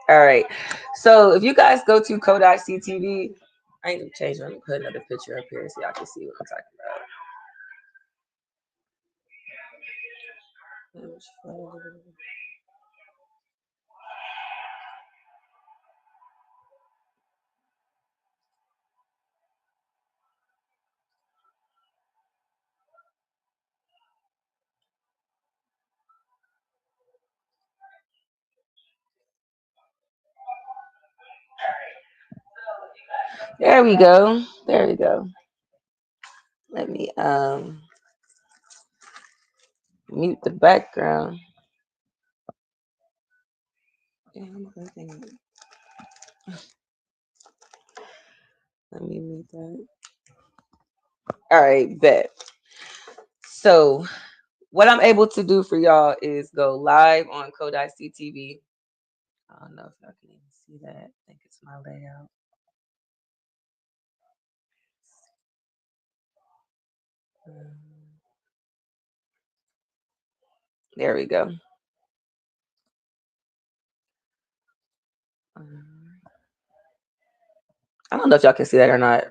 All right. So if you guys go to Kodai CTV, I ain't gonna change it. I'm gonna put another picture up here so y'all can see what I'm talking about. There we go. There we go. Let me mute the background. Let me mute that. All right, bet. So what I'm able to do for y'all is go live on Kodai CTV. I don't know if y'all can even see that. I think it's my layout. There we go. I don't know if y'all can see that or not.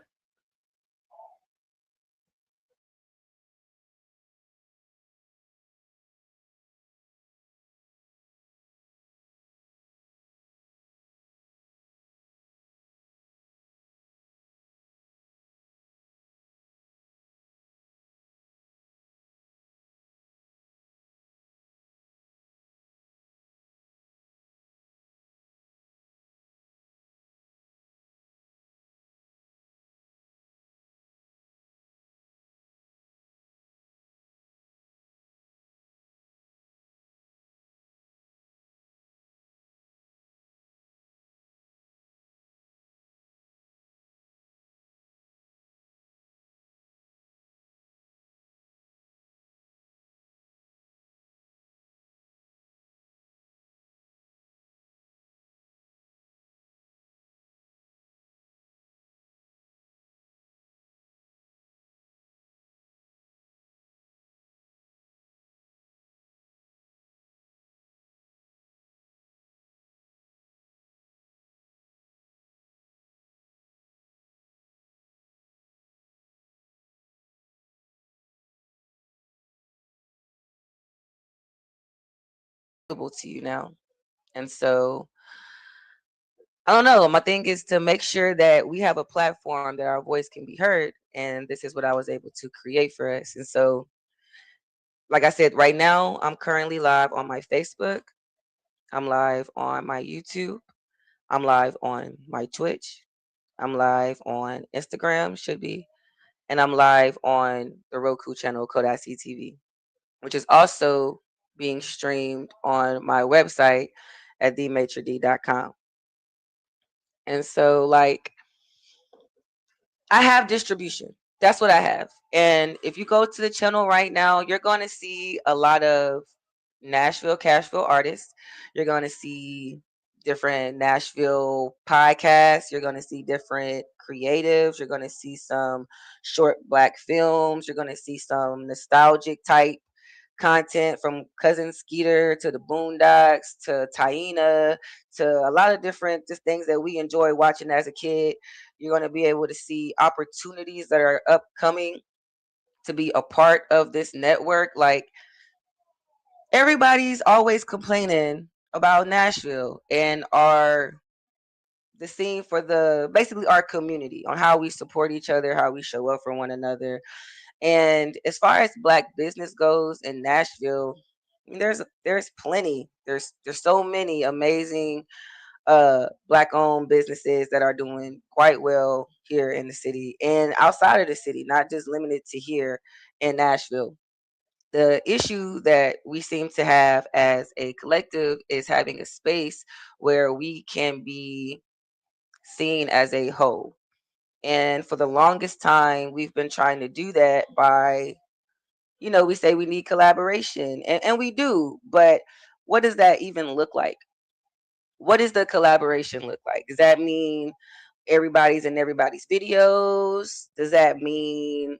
To you now. And so I don't know. My thing is to make sure that we have a platform that our voice can be heard. And this is what I was able to create for us. And so, like I said, right now, I'm currently live on my Facebook. I'm live on my YouTube. I'm live on my Twitch. I'm live on Instagram, should be. And I'm live on the Roku channel, Kodak CTV, which is also being streamed on my website at themaitrd.com. And so, like, I have distribution. That's what I have. And if you go to the channel right now, you're going to see a lot of Nashville, Cashville artists. You're going to see different Nashville podcasts. You're going to see different creatives. You're going to see some short black films. You're going to see some nostalgic type content from Cousin Skeeter to the Boondocks to Taina to a lot of different just things that we enjoy watching as a kid. You're going to be able to see opportunities that are upcoming to be a part of this network. Like, everybody's always complaining about Nashville and our the scene for the basically our community on how we support each other, how we show up for one another. And as far as black business goes in Nashville, there's plenty. There's so many amazing black owned businesses that are doing quite well here in the city and outside of the city, not just limited to here in Nashville. The issue that we seem to have as a collective is having a space where we can be seen as a whole. And for the longest time, we've been trying to do that by, we say we need collaboration, and we do, but what does that even look like? What does the collaboration look like? Does that mean everybody's in everybody's videos? Does that mean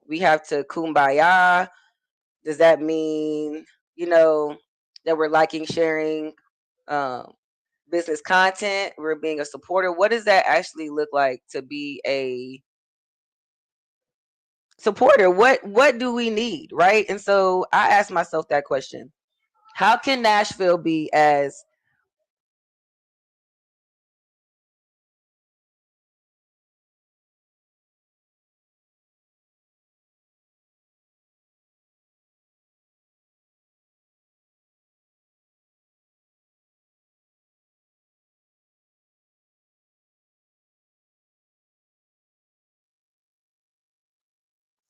we have to kumbaya? Does that mean, you know, that we're liking, sharing, um, business content. We're being a supporter. What does that actually look like to be a supporter? What do we need, right? And so I asked myself that question. How can Nashville be as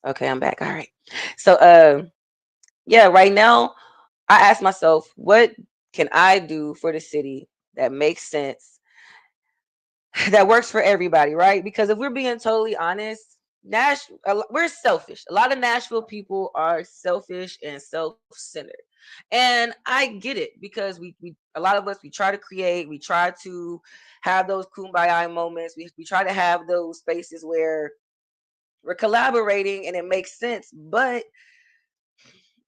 okay, I'm back. All right. So yeah, right now I ask myself, what can I do for the city that makes sense, that works for everybody, right? Because if we're being totally honest, we're selfish. A lot of Nashville people are selfish and self-centered. And I get it because we a lot of us we try to create, we try to have those kumbaya moments. We try to have those spaces where we're collaborating and it makes sense. But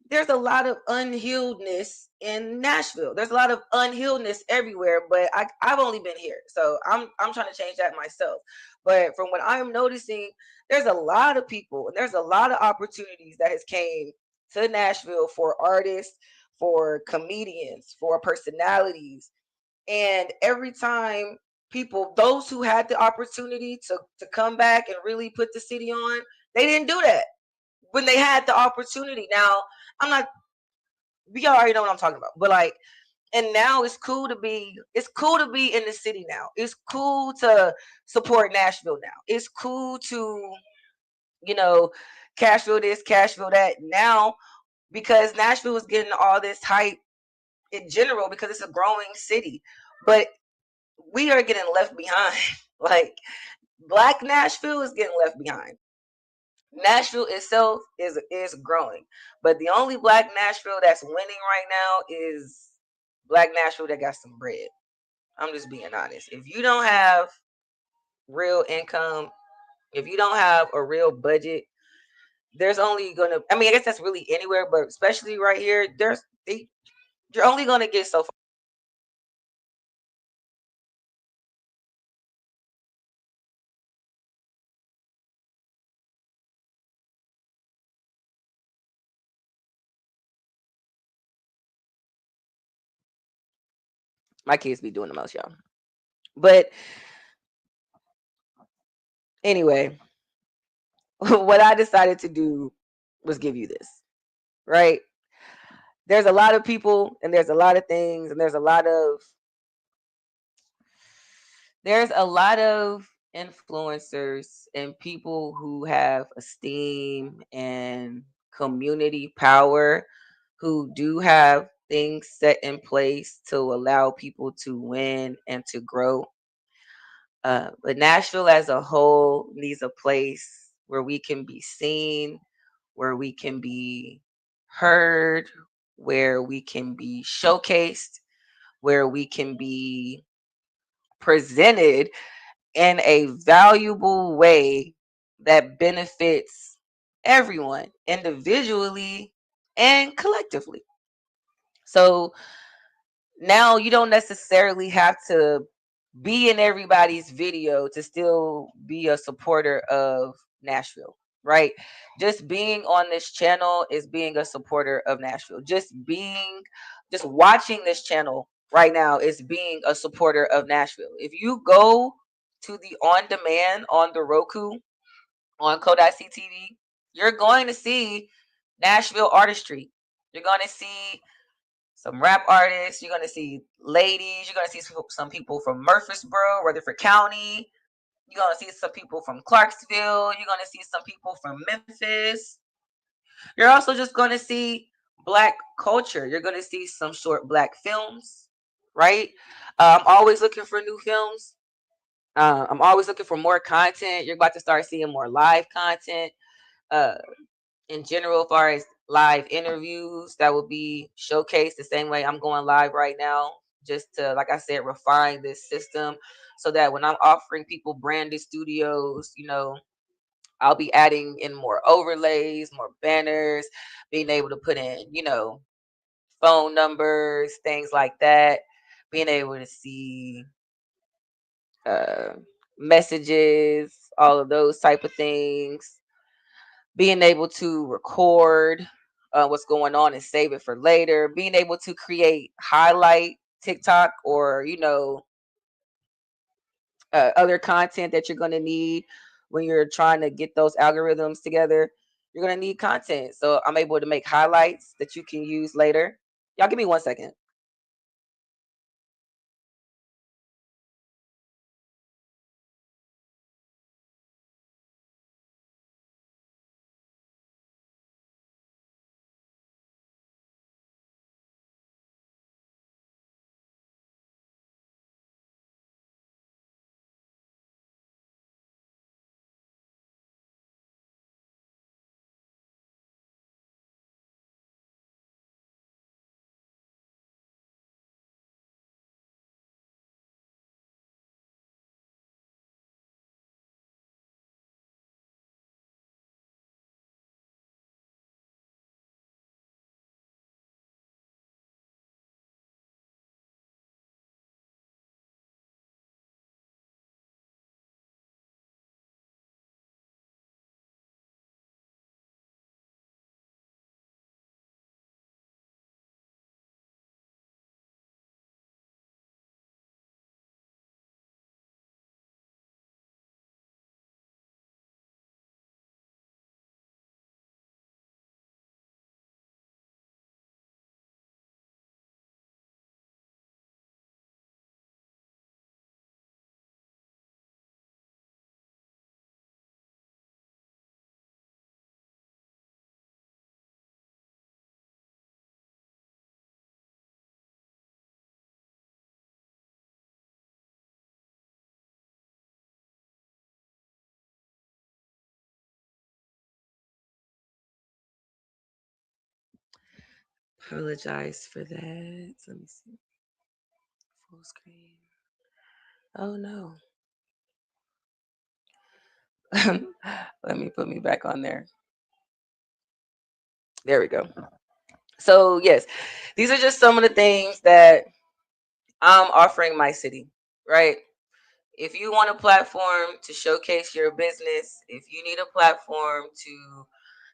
there's a lot of unhealedness in Nashville. There's a lot of unhealedness everywhere, but I've only been here. So I'm trying to change that myself. But from what I'm noticing, there's a lot of people and there's a lot of opportunities that has came to Nashville for artists, for comedians, for personalities. And every time people, those who had the opportunity to come back and really put the city on, they didn't do that when they had the opportunity. Now, I'm not we already know what I'm talking about. But like, and now it's cool to be in the city now. It's cool to support Nashville now. It's cool to, you know, Cashville this, Cashville that now because Nashville is getting all this hype in general because it's a growing city. But we are getting left behind. Like Black Nashville is getting left behind. Nashville itself is growing, but the only Black Nashville that's winning right now is Black Nashville that got some bread. I'm just being honest. If you don't have real income, if you don't have a real budget, there's only gonna. I mean, I guess that's really anywhere, but especially right here, you're only gonna get so far. My kids be doing the most, y'all. But anyway, what I decided to do was give you this, right? There's a lot of people and there's a lot of things and there's a lot of influencers and people who have esteem and community power who do have things set in place to allow people to win and to grow. But Nashville as a whole needs a place where we can be seen, where we can be heard, where we can be showcased, where we can be presented in a valuable way that benefits everyone individually and collectively. So now you don't necessarily have to be in everybody's video to still be a supporter of Nashville, right? Just being on this channel is being a supporter of Nashville. Just watching this channel right now is being a supporter of Nashville. If you go to the on demand on the Roku on Code.ctv, you're going to see Nashville artistry. You're going to see some rap artists. You're going to see ladies. You're going to see some people from Murfreesboro, Rutherford County. You're going to see some people from Clarksville. You're going to see some people from Memphis. You're also just going to see Black culture. You're going to see some short Black films, right? I'm always looking for new films. I'm always looking for more content. You're about to start seeing more live content. Uh, in general, as far as live interviews that will be showcased the same way I'm going live right now, just to, like I said, refine this system so that when I'm offering people branded studios, I'll be adding in more overlays, more banners, being able to put in, phone numbers, things like that, being able to see uh, messages, all of those type of things, being able to record what's going on and save it for later, being able to create highlight TikTok or other content that you're going to need when you're trying to get those algorithms together. You're going to need content. So I'm able to make highlights that you can use later. Y'all give me 1 second. Apologize for that. Let me see. Full screen. Oh no. Let me put me back on there. There we go. So yes, these are just some of the things that I'm offering my city, right? If you want a platform to showcase your business, if you need a platform to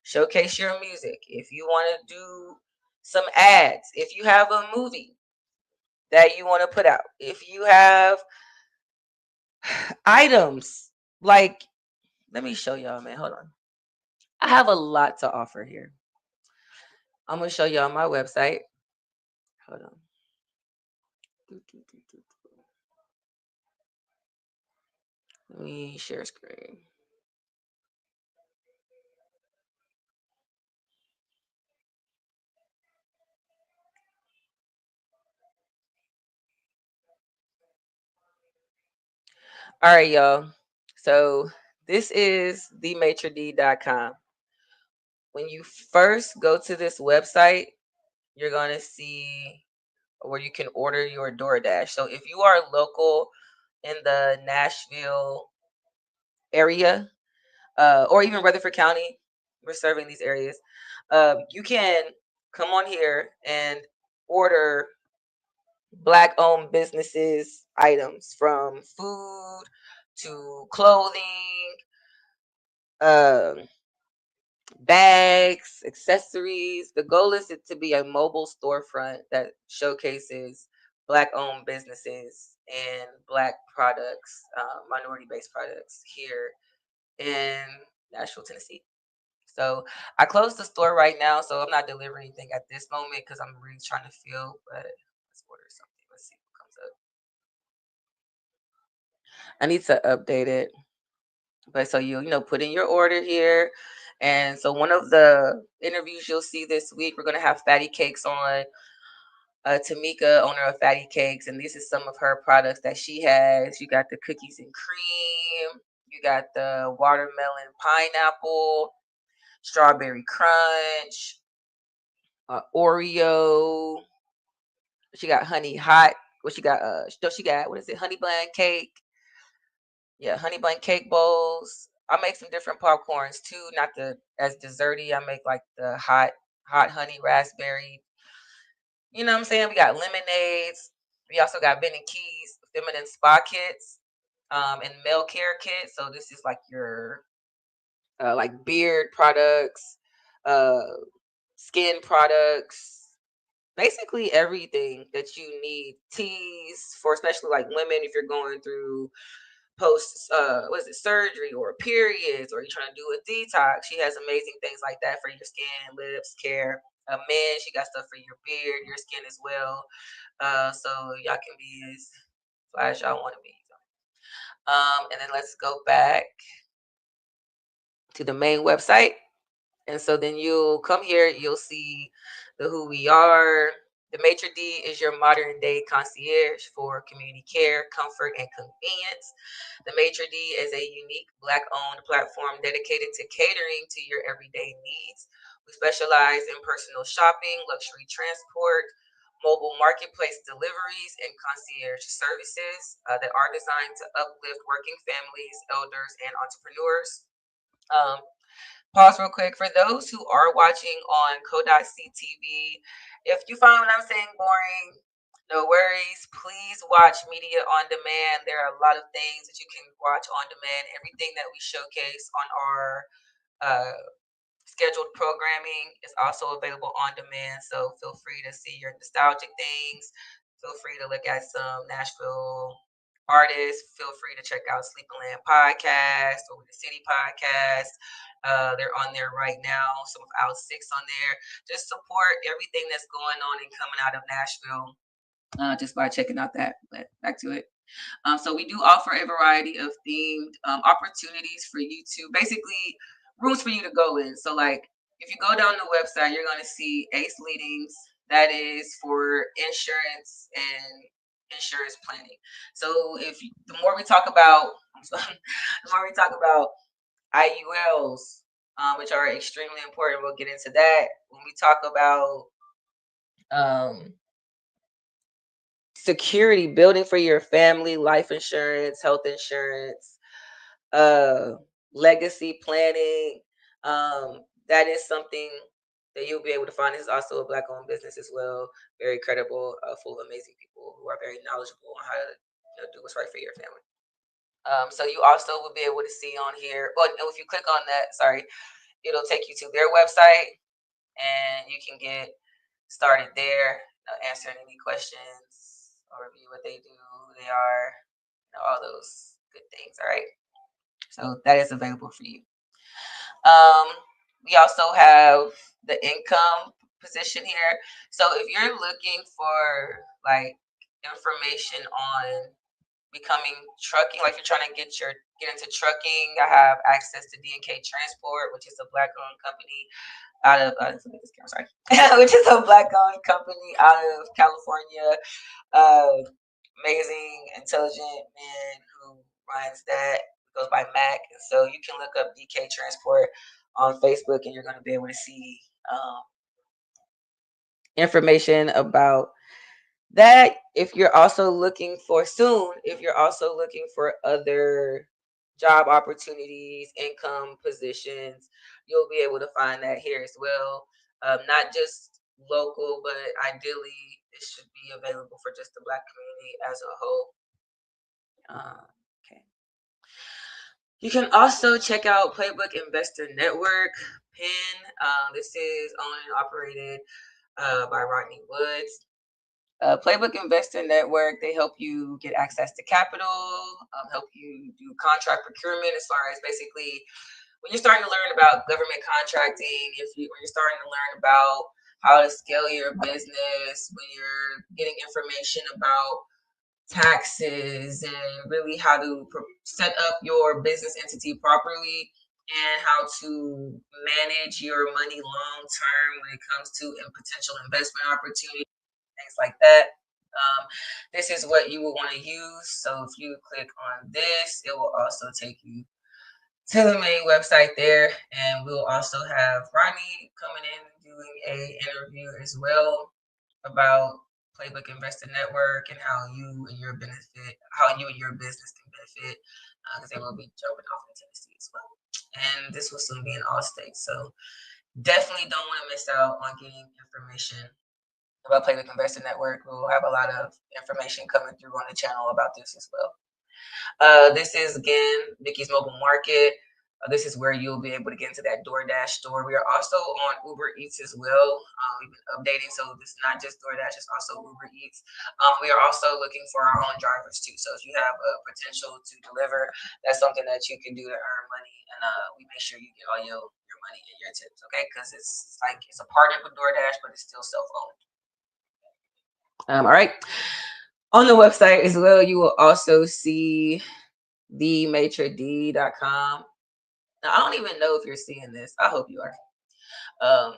showcase your music, if you want to do some ads, if you have a movie that you want to put out, if you have items like, let me show y'all, man. Hold on. I have a lot to offer here. I'm going to show y'all my website. Hold on. Let me share screen. All right, y'all. So this is themaitredd.com. When you first go to this website, you're going to see where you can order your DoorDash. So if you are local in the Nashville area, or even Rutherford County, we're serving these areas, you can come on here and order Black owned businesses items from food to clothing, um, bags, accessories. The goal is it to be a mobile storefront that showcases Black owned businesses and Black products, minority based products here in Nashville, Tennessee. So I closed the store right now, so I'm not delivering anything at this moment because I'm really trying to feel. But let's order something. Let's see what comes up. I need to update it. But so you put in your order here. And so one of the interviews you'll see this week, we're gonna have Fatty Cakes on. Tamika, owner of Fatty Cakes, and this is some of her products that she has. You got the cookies and cream, you got the watermelon pineapple, strawberry crunch, Oreo. She got honey hot. What she got? She got, what is it? Honey bun cake. Yeah, honey bun cake bowls. I make some different popcorns too, not the as desserty. I make like the hot honey raspberry. You know what I'm saying? We got lemonades. We also got Ben and Keys feminine spa kits, and male care kits. So this is like your like beard products, uh, skin products, basically everything that you need. Teas for especially like women if you're going through post what is it, surgery or periods, or you're trying to do a detox. She has amazing things like that for your skin, lips, care. Men, she got stuff for your beard, your skin as well. So y'all can be as fly as y'all want to be. And then let's go back to the main website. And so then you'll come here, you'll see the who we are. The maitre d' is your modern day concierge for community care, comfort, and convenience. The maitre d' is a unique Black owned platform dedicated to catering to your everyday needs. We specialize in personal shopping, luxury transport, mobile marketplace deliveries, and concierge services that are designed to uplift working families, elders, and entrepreneurs. Um, Pause real quick. For those who are watching on Co.CTV, if you find what I'm saying boring, no worries. Please watch media on demand. There are a lot of things that you can watch on demand. Everything that we showcase on our uh, scheduled programming is also available on demand. So feel free to see your nostalgic things. Feel free to look at some Nashville artists. Feel free to check out Sleeping podcast or the City podcast. They're on there right now. Some of Out Six on there. Just support everything that's going on and coming out of Nashville just by checking out that. But back to it. So we do offer a variety of themed opportunities for you to basically rooms for you to go in. So like if you go down the website, you're going to see Ace Leadings. That is for insurance and insurance planning. So the more we talk about, the more we talk about IULs, which are extremely important. We'll get into that when we talk about um, security, building for your family, life insurance, health insurance, uh, legacy planning. That is something that you'll be able to find. This is also a Black owned business as well. Very credible, full of amazing people who are very knowledgeable on how to do what's right for your family. So you also will be able to see on here. Well, if you click on that, sorry, it'll take you to their website, and you can get started there, answering any questions or review what they do, who they are, all those good things. All right. So that is available for you. Um, we also have the income position here. So if you're looking for like information on becoming trucking, like you're trying to get into trucking, I have access to D&K Transport, which is a Black owned company out of sorry, which is a Black owned company out of California. Amazing, intelligent man who runs that, goes by Mac. And so you can look up DK Transport on Facebook, and you're going to be able to see information about that. If you're also looking for other job opportunities, income positions, you'll be able to find that here as well. Not just local, but ideally it should be available for just the Black community as a whole. Okay. You can also check out Playbook Investor Network, PIN. This is owned and operated by Rodney Woods. Playbook Investor Network, they help you get access to capital, help you do contract procurement as far as basically when you're starting to learn about government contracting, when you're starting to learn about how to scale your business, when you're getting information about taxes and really how to set up your business entity properly and how to manage your money long term when it comes to potential investment opportunities, things like that. This is what you will want to use. So if you click on this, it will also take you to the main website there, and we'll also have Ronnie coming in and doing a interview as well about Playbook Investor Network and how you and your business can benefit, because they will be jumping off in Tennessee as well. And this will soon be in all states, so definitely don't want to miss out on getting information about Playbook Investor Network. We'll have a lot of information coming through on the channel about this as well. This is again Mickie's Mobile Market. This is where you'll be able to get into that DoorDash store. We are also on Uber Eats as well. We've been updating, so it's not just DoorDash; it's also Uber Eats. We are also looking for our own drivers too. So if you have a potential to deliver, that's something that you can do to earn money, and we make sure you get all your money and your tips, okay? Because it's like it's a partner with DoorDash, but it's still self-owned. All right. On the website as well, you will also see themaitrd.com. Now, I don't even know if you're seeing this. I hope you are. Um,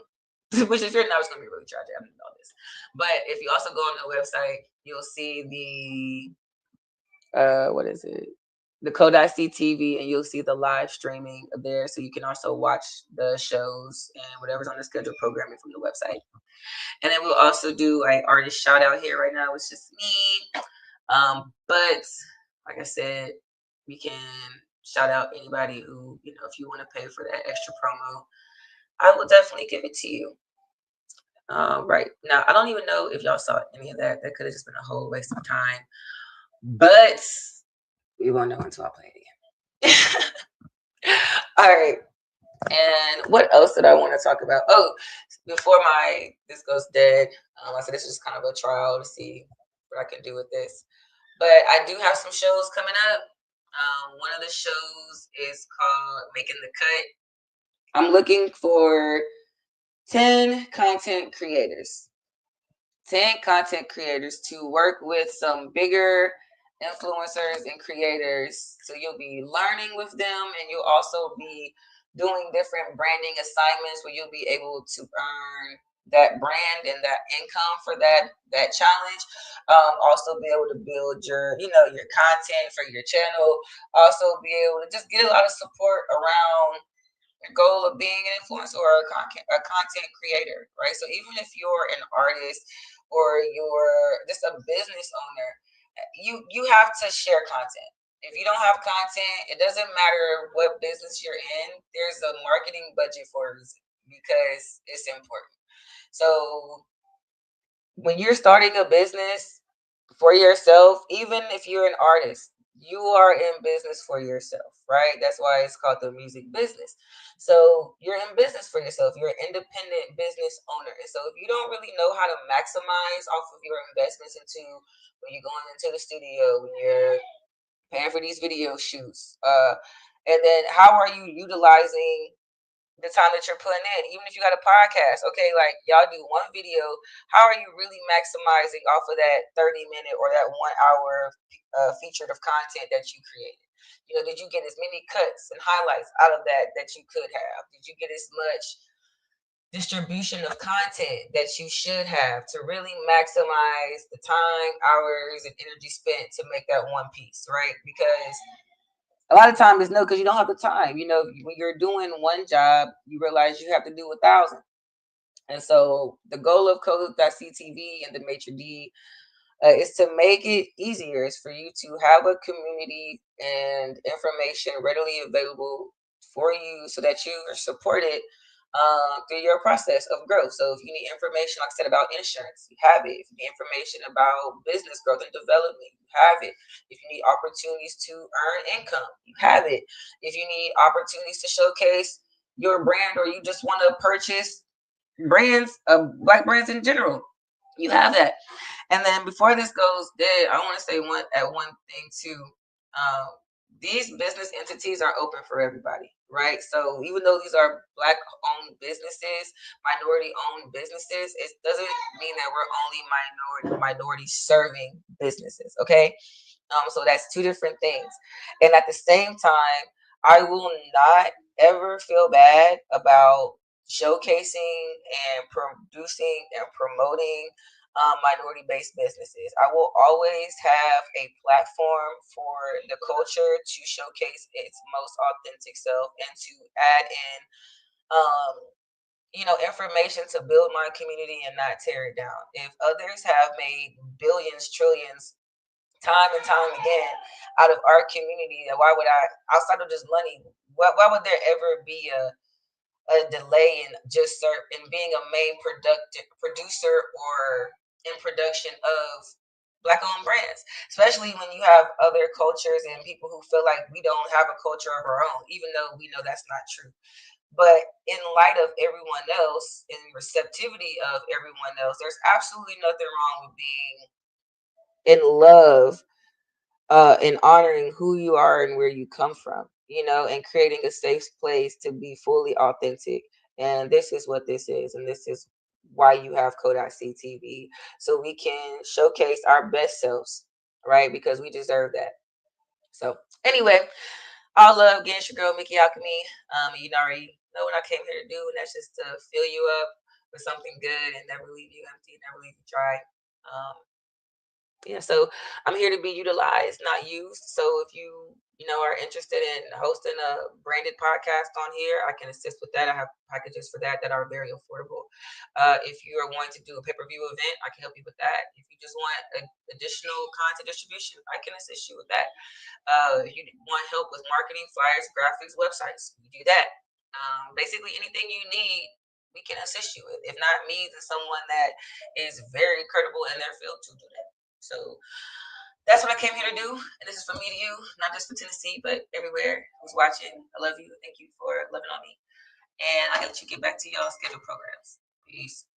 which if you're not, it's going to be really tragic. I didn't know this. But if you also go on the website, you'll see what is it? The Code.c TV, and you'll see the live streaming there. So you can also watch the shows and whatever's on the scheduled programming from the website. And then we'll also do an artist shout out here right now. It's just me. But like I said, we can shout out anybody who, if you want to pay for that extra promo, I will definitely give it to you. Right now, I don't even know if y'all saw any of that. That could have just been a whole waste of time. But we won't know until I play it again. All right. And what else did I want to talk about? Oh, before this goes dead, I said this is kind of a trial to see what I can do with this. But I do have some shows coming up. One of the shows is called Making the Cut. I'm looking for 10 content creators. 10 content creators to work with some bigger influencers and creators. So you'll be learning with them, and you'll also be doing different branding assignments where you'll be able to earn that brand and that income for that challenge. Also be able to build your content for your channel. Also be able to just get a lot of support around the goal of being an influencer or a content creator, right? So even if you're an artist or you're just a business owner, you have to share content. If you don't have content, it doesn't matter what business you're in. There's a marketing budget for a reason because it's important. So when you're starting a business for yourself, even if you're an artist, you are in business for yourself, right? That's why it's called the music business. So you're in business for yourself. You're an independent business owner. And so if you don't really know how to maximize off of your investments into when you're going into the studio, when you're paying for these video shoots, and then how are you utilizing the time that you're putting in, even if you got a podcast, okay, like y'all do one video, how are you really maximizing off of that 30-minute or that 1 hour featured of content that you created? Did you get as many cuts and highlights out of that you could have? Did you get as much distribution of content that you should have to really maximize the time, hours, and energy spent to make that one piece, right? Because a lot of time is no, because you don't have the time. When you're doing one job, you realize you have to do 1,000. And so the goal of Code.ctv and the Maitre D is to make it easier. Is for you to have a community and information readily available for you so that you are supported through your process of growth. So if you need information, like I said, about insurance, you have it. If you need information about business growth and development, you have it. If you need opportunities to earn income, you have it. If you need opportunities to showcase your brand, or you just want to purchase brands, black brands in general, you have that. And then before this goes dead, I want to say one thing too. Um, these business entities are open for everybody, right? So even though these are black owned businesses, minority owned businesses, it doesn't mean that we're only minority serving businesses, okay? So that's two different things. And at the same time, I will not ever feel bad about showcasing and producing and promoting minority-based businesses. I will always have a platform for the culture to showcase its most authentic self and to add in, um, information to build my community and not tear it down. If others have made billions, trillions, time and time again out of our community, why would I, outside of just money, why would there ever be a delay in in being a main producer or in production of black owned brands, especially when you have other cultures and people who feel like we don't have a culture of our own, even though we know that's not true. But in light of everyone else and receptivity of everyone else, there's absolutely nothing wrong with being in love and honoring who you are and where you come from, and creating a safe place to be fully authentic. And this is what this is, and this is why you have Code.CTV, so we can showcase our best selves, right? Because we deserve that. So anyway, all love again, it's your girl Mickie Alchemy. You already know what I came here to do, and that's just to fill you up with something good and never leave you empty, never leave you dry. Um, yeah, so I'm here to be utilized, not used. So if you are interested in hosting a branded podcast on here, I can assist with that. I have packages for that are very affordable. If you are wanting to do a pay-per-view event, I can help you with that. If you just want additional content distribution, I can assist you with that. If you want help with marketing, flyers, graphics, websites, we do that. Basically anything you need, we can assist you with. If not me, then someone that is very credible in their field to do that. So that's what I came here to do. And this is for me to you, not just for Tennessee, but everywhere who's watching. I love you. Thank you for loving on me. And I'll let you get back to y'all scheduled programs. Peace.